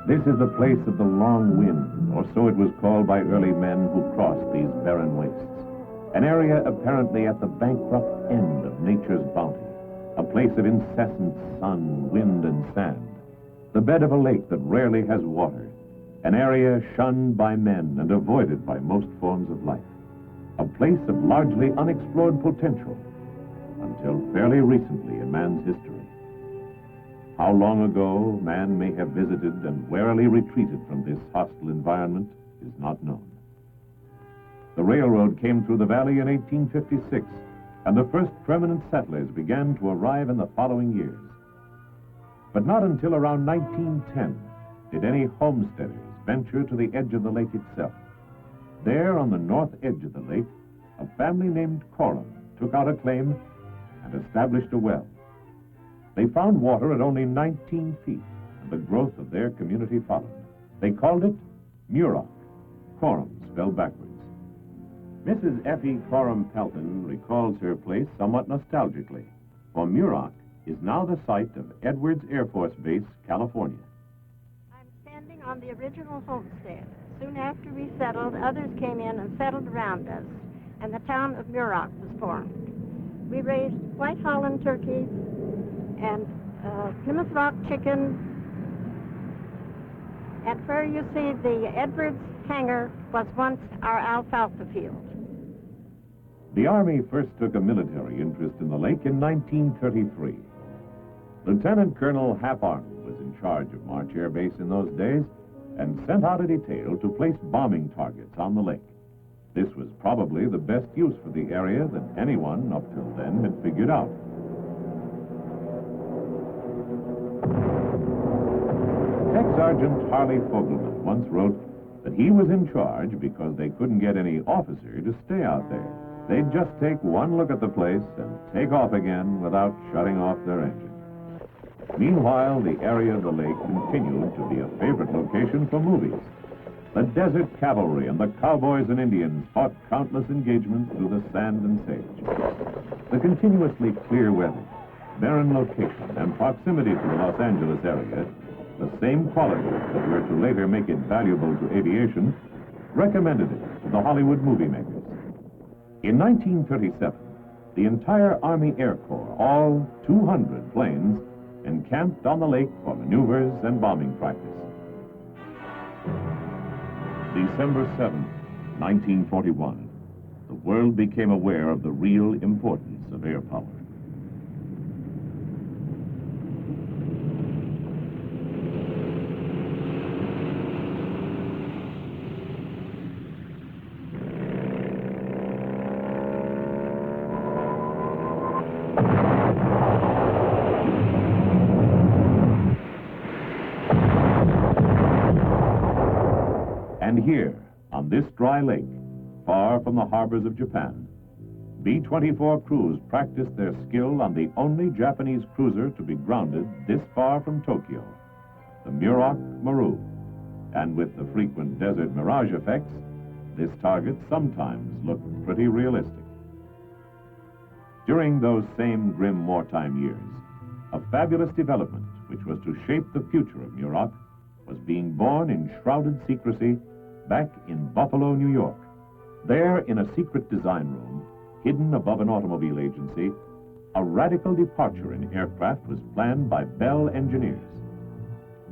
This is the place of the long wind, or so it was called by early men who crossed these barren wastes. An area apparently at the bankrupt end of nature's bounty, a place of incessant sun, wind, and sand, the bed of a lake that rarely has water, an area shunned by men and avoided by most forms of life, a place of largely unexplored potential until fairly recently in man's history. How long ago man may have visited and warily retreated from this hostile environment is not known. The railroad came through the valley in 1856, and the first permanent settlers began to arrive in the following years. But not until around 1910 did any homesteaders venture to the edge of the lake itself. There, on the north edge of the lake, a family named Coram took out a claim and established a well. They found water at only 19 feet, and the growth of their community followed. They called it Muroc, Coram spelled backwards. Mrs. Effie Coram Pelton recalls her place somewhat nostalgically, for Muroc is now the site of Edwards Air Force Base, California. I'm standing on the original homestead. Soon after we settled, others came in and settled around us, and the town of Muroc was formed. We raised White Holland turkeys and Plymouth Rock chicken, and where you see the Edwards hangar was once our alfalfa field. The Army first took a military interest in the lake in 1933. Lieutenant Colonel Hap Arnold was in charge of March Air Base in those days and sent out a detail to place bombing targets on the lake. This was probably the best use for the area that anyone up till then had figured out. Tech Sergeant Harley Fogelman once wrote that he was in charge because they couldn't get any officer to stay out there. They'd just take one look at the place and take off again without shutting off their engine. Meanwhile, the area of the lake continued to be a favorite location for movies. The desert cavalry and the cowboys and Indians fought countless engagements through the sand and sage. The continuously clear weather, barren location, and proximity to the Los Angeles area, the same qualities that were to later make it valuable to aviation, recommended it to the Hollywood movie makers. In 1937, the entire Army Air Corps, all 200 planes, encamped on the lake for maneuvers and bombing practice. December 7, 1941, the world became aware of the real importance of air power. And here, on this dry lake, far from the harbors of Japan, B-24 crews practiced their skill on the only Japanese cruiser to be grounded this far from Tokyo, the Muroc Maru. And with the frequent desert mirage effects, this target sometimes looked pretty realistic. During those same grim wartime years, a fabulous development, which was to shape the future of Muroc, was being born in shrouded secrecy back in Buffalo, New York. There, in a secret design room, hidden above an automobile agency, a radical departure in aircraft was planned by Bell engineers.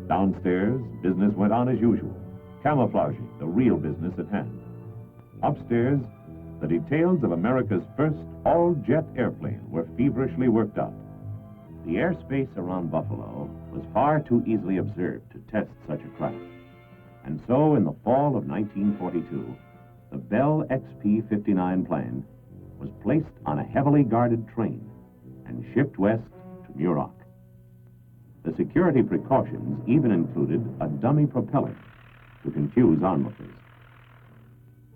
Downstairs, business went on as usual, camouflaging the real business at hand. Upstairs, the details of America's first all-jet airplane were feverishly worked out. The airspace around Buffalo was far too easily observed to test such a craft. And so, in the fall of 1942, the Bell XP-59 plane was placed on a heavily guarded train and shipped west to Muroc. The security precautions even included a dummy propeller to confuse onlookers.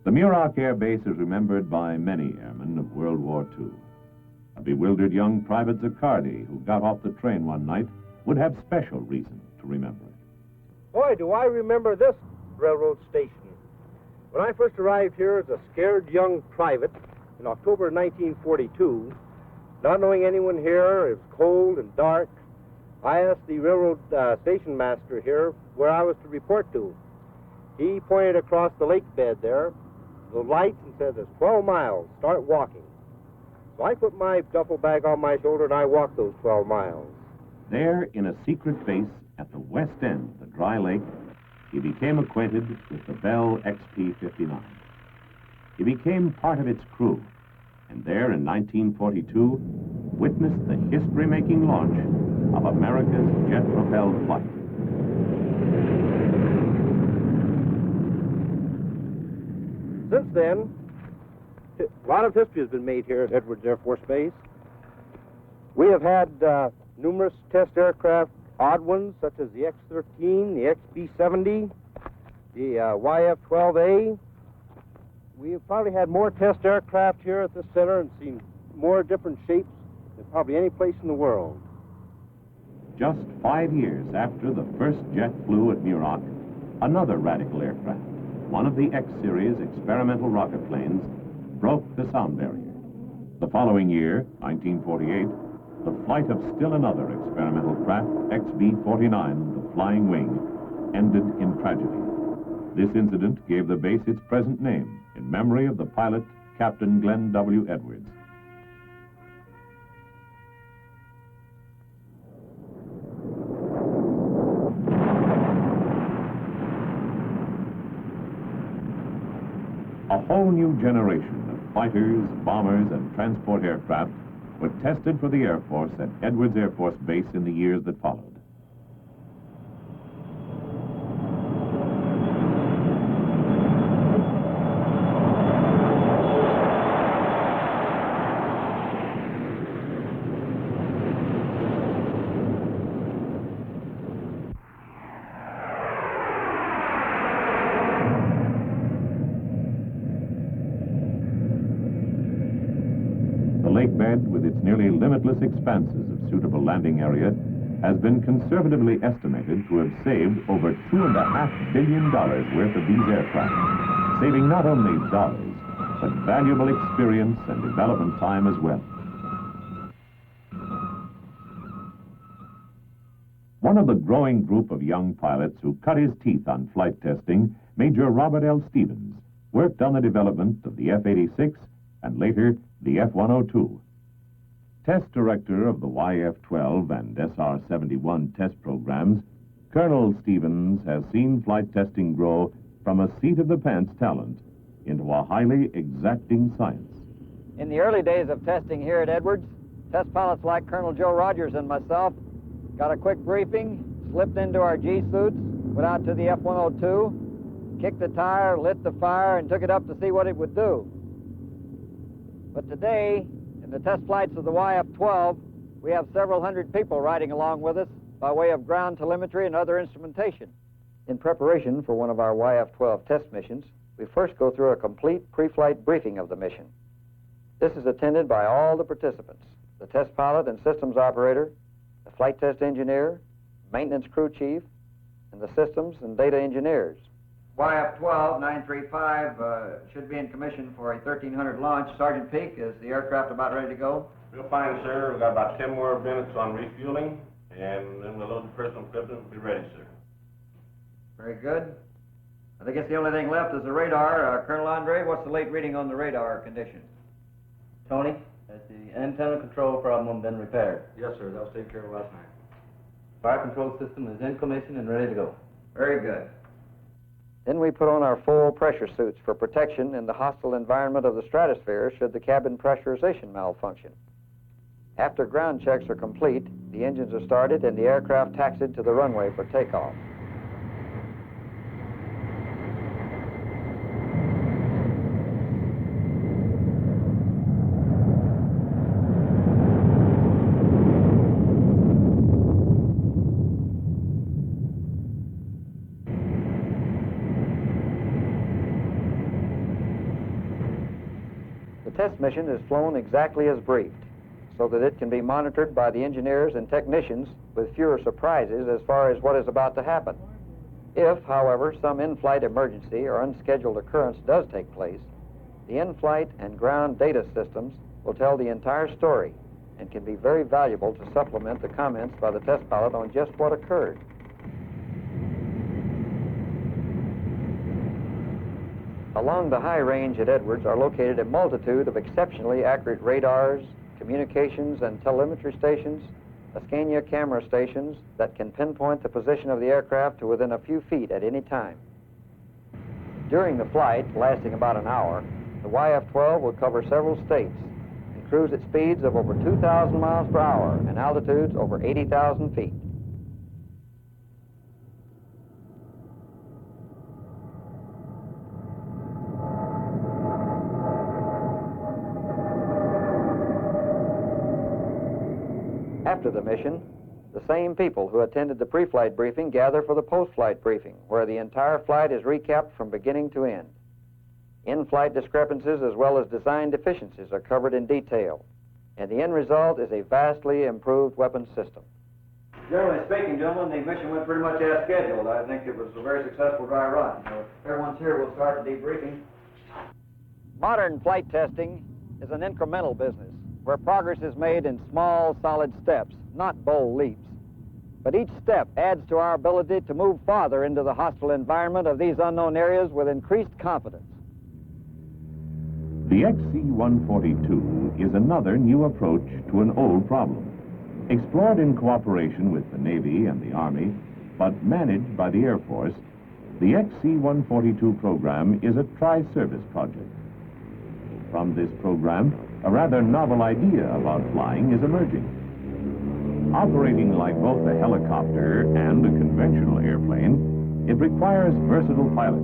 The Muroc Air Base is remembered by many airmen of World War II. A bewildered young Private Zaccardi, who got off the train one night, would have special reason to remember it. Boy, do I remember this railroad station. When I first arrived here as a scared young private in October 1942, not knowing anyone here, it was cold and dark, I asked the railroad station master here where I was to report to. He pointed across the lake bed there, the lights, and said, "There's 12 miles. Start walking." So I put my duffel bag on my shoulder and I walked those 12 miles. There, in a secret base at the west end of the dry lake, he became acquainted with the Bell XP-59. He became part of its crew, and there in 1942 witnessed the history-making launch of America's jet-propelled flight. Since then, a lot of history has been made here at Edwards Air Force Base. We have had numerous test aircraft, odd ones, such as the X-13, the XB-70, the YF-12A. We've probably had more test aircraft here at this center and seen more different shapes than probably any place in the world. Just 5 years after the first jet flew at Muroc, another radical aircraft, one of the X-series experimental rocket planes, broke the sound barrier. The following year, 1948, the flight of still another experimental craft, XB-49, the Flying Wing, ended in tragedy. This incident gave the base its present name in memory of the pilot, Captain Glenn W. Edwards. A whole new generation of fighters, bombers, and transport aircraft were tested for the Air Force at Edwards Air Force Base in the years that followed. The lakebed, with its nearly limitless expanses of suitable landing area, has been conservatively estimated to have saved over $2.5 billion worth of these aircraft, saving not only dollars, but valuable experience and development time as well. One of the growing group of young pilots who cut his teeth on flight testing, Major Robert L. Stevens, worked on the development of the F-86 and later the F-102. Test director of the YF-12 and SR-71 test programs, Colonel Stevens has seen flight testing grow from a seat-of-the-pants talent into a highly exacting science. In the early days of testing here at Edwards, test pilots like Colonel Joe Rogers and myself got a quick briefing, slipped into our G-suits, went out to the F-102, kicked the tire, lit the fire, and took it up to see what it would do. But today, in the test flights of the YF-12, we have several hundred people riding along with us by way of ground telemetry and other instrumentation. In preparation for one of our YF-12 test missions, we first go through a complete pre-flight briefing of the mission. This is attended by all the participants, the test pilot and systems operator, the flight test engineer, maintenance crew chief, and the systems and data engineers. YF-12 935 should be in commission for a 1300 launch. Sergeant Peak, is the aircraft about ready to go? Real fine, sir. We've got about 10 more minutes on refueling, and then we'll load the personal equipment and be ready, sir. Very good. I guess the only thing left is the radar. Colonel Andre, what's the late reading on the radar condition? Tony, has the antenna control problem been repaired? Yes, sir. That was taken care of last night. Fire control system is in commission and ready to go. Very good. Then we put on our full pressure suits for protection in the hostile environment of the stratosphere should the cabin pressurization malfunction. After ground checks are complete, the engines are started and the aircraft taxied to the runway for takeoff. The test mission is flown exactly as briefed, so that it can be monitored by the engineers and technicians with fewer surprises as far as what is about to happen. If, however, some in-flight emergency or unscheduled occurrence does take place, the in-flight and ground data systems will tell the entire story and can be very valuable to supplement the comments by the test pilot on just what occurred. Along the high range at Edwards are located a multitude of exceptionally accurate radars, communications and telemetry stations, Scania camera stations that can pinpoint the position of the aircraft to within a few feet at any time. During the flight, lasting about an hour, the YF-12 will cover several states and cruise at speeds of over 2,000 miles per hour and altitudes over 80,000 feet. After the mission, the same people who attended the pre-flight briefing gather for the post-flight briefing, where the entire flight is recapped from beginning to end. In-flight discrepancies as well as design deficiencies are covered in detail, and the end result is a vastly improved weapons system. Generally speaking, gentlemen, the mission went pretty much as scheduled. I think it was a very successful dry run. So if everyone's here, we'll start the debriefing. Modern flight testing is an incremental business, where progress is made in small, solid steps, not bold leaps. But each step adds to our ability to move farther into the hostile environment of these unknown areas with increased confidence. The XC-142 is another new approach to an old problem. Explored in cooperation with the Navy and the Army, but managed by the Air Force, the XC-142 program is a tri-service project. From this program, a rather novel idea about flying is emerging. Operating like both a helicopter and a conventional airplane, it requires versatile pilots,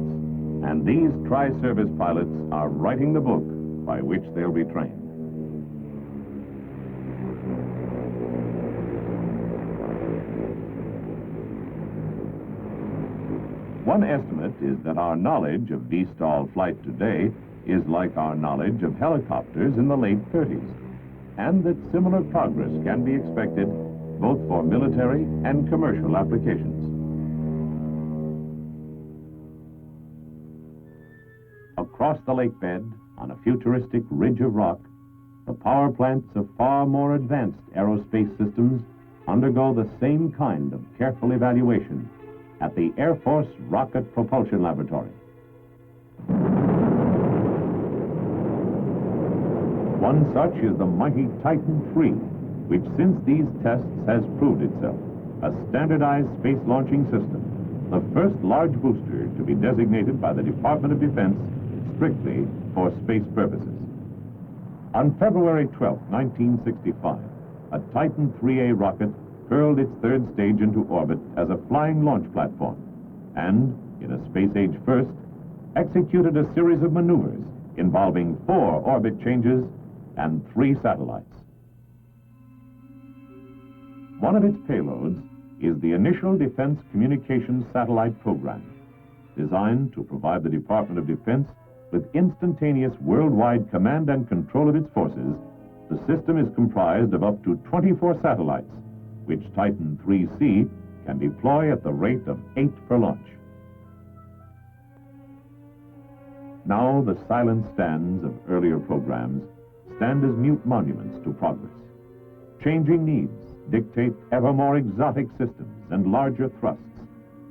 and these tri-service pilots are writing the book by which they'll be trained. One estimate is that our knowledge of VSTOL flight today is like our knowledge of helicopters in the late 30s, and that similar progress can be expected both for military and commercial applications. Across the lakebed, on a futuristic ridge of rock, the power plants of far more advanced aerospace systems undergo the same kind of careful evaluation at the Air Force Rocket Propulsion Laboratory. One such is the mighty Titan III, which since these tests has proved itself a standardized space launching system, the first large booster to be designated by the Department of Defense strictly for space purposes. On February 12, 1965, a Titan IIIA rocket hurled its third stage into orbit as a flying launch platform and, in a space-age first, executed a series of maneuvers involving 4 orbit changes and 3 satellites. One of its payloads is the Initial Defense Communications Satellite Program, designed to provide the Department of Defense with instantaneous worldwide command and control of its forces. The system is comprised of up to 24 satellites, which Titan IIIC can deploy at the rate of 8 per launch. Now the silent stands of earlier programs stand as mute monuments to progress. Changing needs dictate ever more exotic systems and larger thrusts,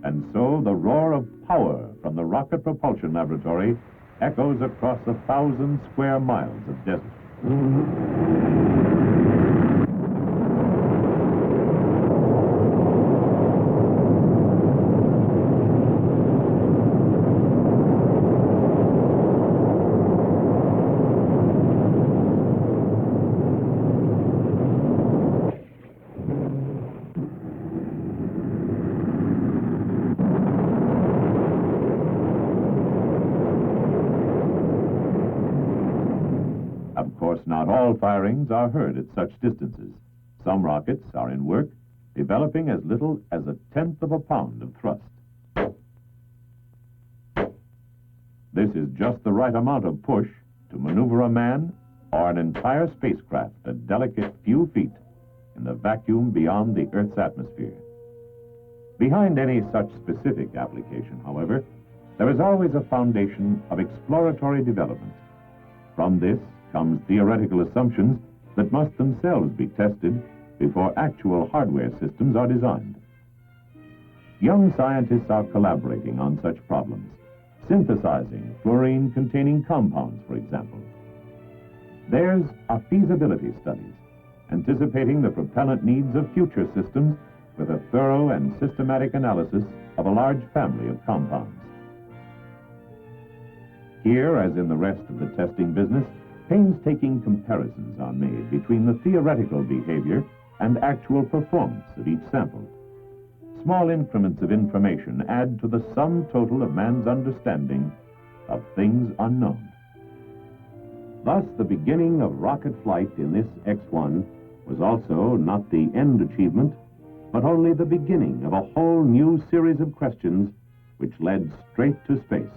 and so the roar of power from the Rocket Propulsion Laboratory echoes across 1,000 square miles of desert. Of course, not all firings are heard at such distances. Some rockets are in work, developing as little as 1/10 of a pound of thrust. This is just the right amount of push to maneuver a man or an entire spacecraft a delicate few feet in the vacuum beyond the Earth's atmosphere. Behind any such specific application, however, there is always a foundation of exploratory development. From this comes theoretical assumptions that must themselves be tested before actual hardware systems are designed. Young scientists are collaborating on such problems, synthesizing fluorine-containing compounds, for example. Theirs are feasibility studies, anticipating the propellant needs of future systems with a thorough and systematic analysis of a large family of compounds. Here, as in the rest of the testing business, painstaking comparisons are made between the theoretical behavior and actual performance of each sample. Small increments of information add to the sum total of man's understanding of things unknown. Thus, the beginning of rocket flight in this X-1 was also not the end achievement, but only the beginning of a whole new series of questions which led straight to space.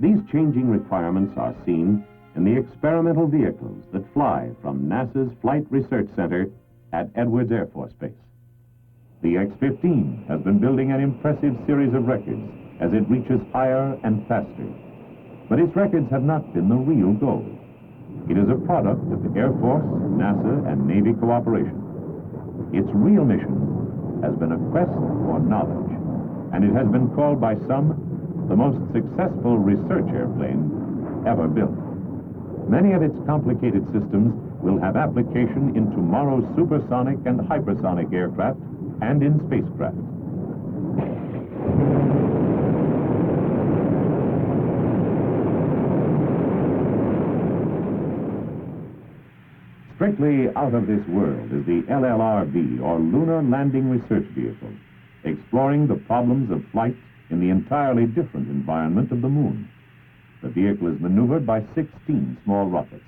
These changing requirements are seen in the experimental vehicles that fly from NASA's Flight Research Center at Edwards Air Force Base. The X-15 has been building an impressive series of records as it reaches higher and faster. But its records have not been the real goal. It is a product of the Air Force, NASA, and Navy cooperation. Its real mission has been a quest for knowledge, and it has been called by some the most successful research airplane ever built. Many of its complicated systems will have application in tomorrow's supersonic and hypersonic aircraft and in spacecraft. Strictly out of this world is the LLRV, or Lunar Landing Research Vehicle, exploring the problems of flight in the entirely different environment of the moon. The vehicle is maneuvered by 16 small rockets.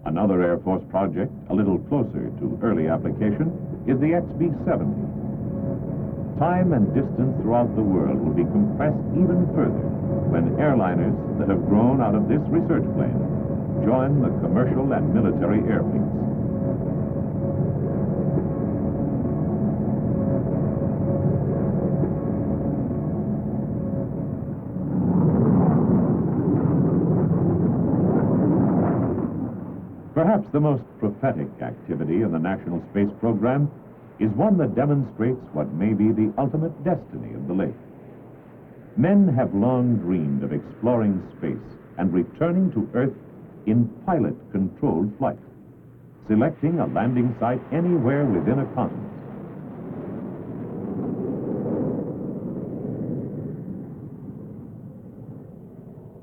Another Air Force project, a little closer to early application, is the XB-70. Time and distance throughout the world will be compressed even further when airliners that have grown out of this research plane join the commercial and military air fleets. Perhaps the most prophetic activity in the National Space Program is one that demonstrates what may be the ultimate destiny of the lake. Men have long dreamed of exploring space and returning to Earth in pilot-controlled flight, selecting a landing site anywhere within a continent.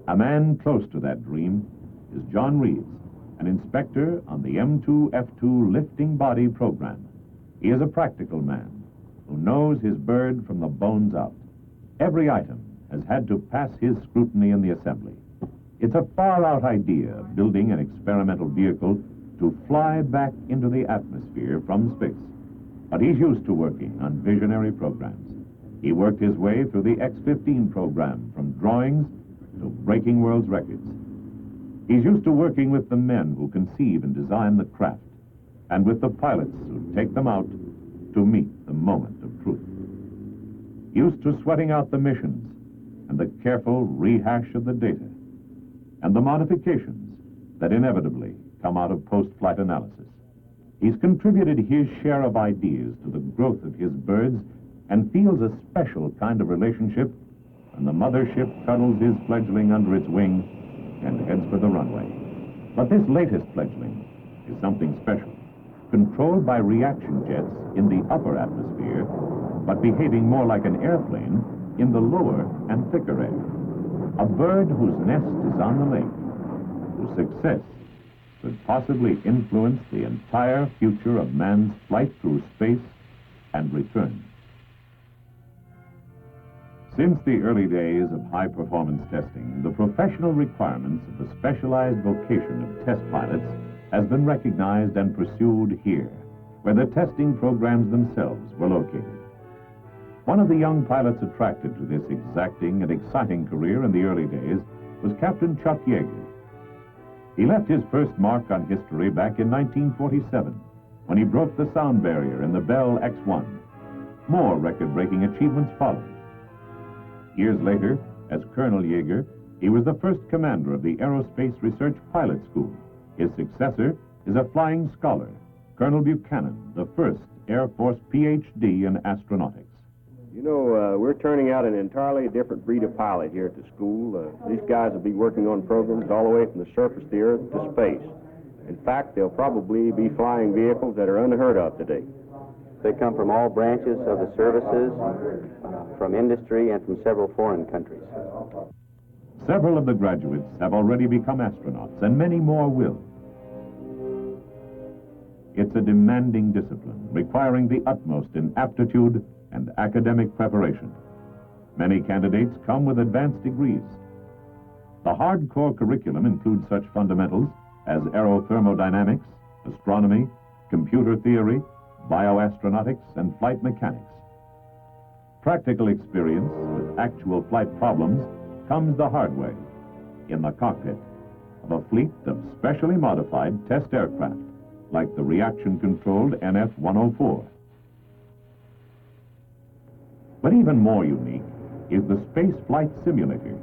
A man close to that dream is John Reeves, an inspector on the M2F2 lifting body program. He is a practical man who knows his bird from the bones out. Every item has had to pass his scrutiny in the assembly. It's a far-out idea of building an experimental vehicle to fly back into the atmosphere from space. But he's used to working on visionary programs. He worked his way through the X-15 program from drawings to breaking world's records. He's used to working with the men who conceive and design the craft, and with the pilots who take them out to meet the moment of truth. Used to sweating out the missions and the careful rehash of the data and the modifications that inevitably come out of post-flight analysis. He's contributed his share of ideas to the growth of his birds and feels a special kind of relationship when the mothership cuddles his fledgling under its wing and heads for the runway. But this latest fledgling is something special, controlled by reaction jets in the upper atmosphere, but behaving more like an airplane in the lower and thicker air. A bird whose nest is on the lake, whose success could possibly influence the entire future of man's flight through space and return. Since the early days of high-performance testing, the professional requirements of the specialized vocation of test pilots has been recognized and pursued here, where the testing programs themselves were located. One of the young pilots attracted to this exacting and exciting career in the early days was Captain Chuck Yeager. He left his first mark on history back in 1947, when he broke the sound barrier in the Bell X-1. More record-breaking achievements followed. Years later, as Colonel Yeager, he was the first commander of the Aerospace Research Pilot School. His successor is a flying scholar, Colonel Buchanan, the first Air Force PhD in astronautics. You know, we're turning out an entirely different breed of pilot here at the school. These guys will be working on programs all the way from the surface of the Earth to space. In fact, they'll probably be flying vehicles that are unheard of today. They come from all branches of the services, from industry, and from several foreign countries. Several of the graduates have already become astronauts, and many more will. It's a demanding discipline, requiring the utmost in aptitude and academic preparation. Many candidates come with advanced degrees. The hardcore curriculum includes such fundamentals as aerothermodynamics, astronomy, computer theory, bioastronautics, and flight mechanics. Practical experience with actual flight problems comes the hard way, in the cockpit of a fleet of specially modified test aircraft, like the reaction-controlled NF-104. But even more unique is the space flight simulator.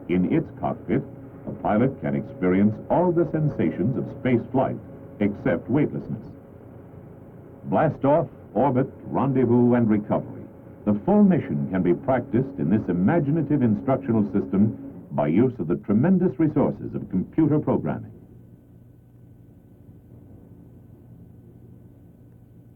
In its cockpit, a pilot can experience all the sensations of space flight, except weightlessness. Blastoff, orbit, rendezvous, and recovery. The full mission can be practiced in this imaginative instructional system by use of the tremendous resources of computer programming.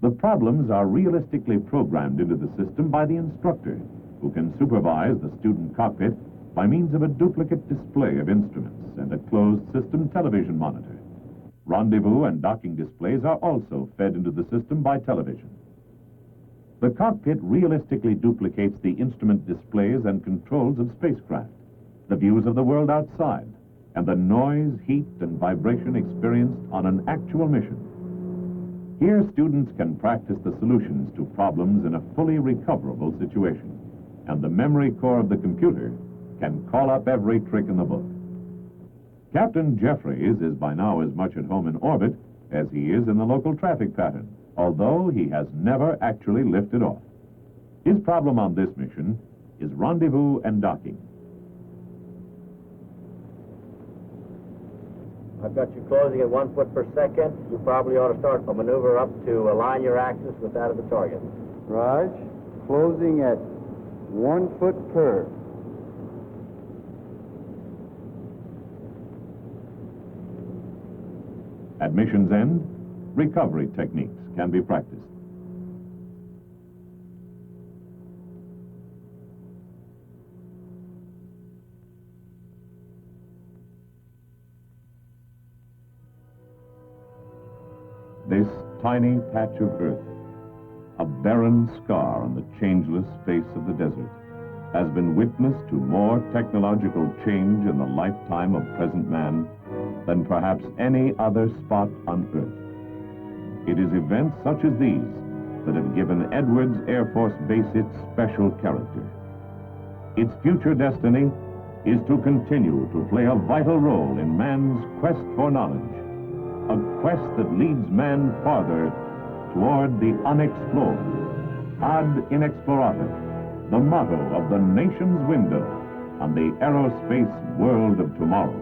The problems are realistically programmed into the system by the instructor, who can supervise the student cockpit by means of a duplicate display of instruments and a closed system television monitor. Rendezvous and docking displays are also fed into the system by television. The cockpit realistically duplicates the instrument displays and controls of spacecraft, the views of the world outside, and the noise, heat, and vibration experienced on an actual mission. Here, students can practice the solutions to problems in a fully recoverable situation, and the memory core of the computer can call up every trick in the book. Captain Jeffries is by now as much at home in orbit as he is in the local traffic pattern, although he has never actually lifted off. His problem on this mission is rendezvous and docking. I've got you closing at 1 foot per second. You probably ought to start a maneuver up to align your axis with that of the target. Raj, closing at 1 foot per. At mission's end, recovery techniques can be practiced. This tiny patch of earth, a barren scar on the changeless face of the desert, has been witness to more technological change in the lifetime of present man than perhaps any other spot on Earth. It is events such as these that have given Edwards Air Force Base its special character. Its future destiny is to continue to play a vital role in man's quest for knowledge, a quest that leads man farther toward the unexplored. Ad Inexplorator, the motto of the nation's window on the aerospace world of tomorrow.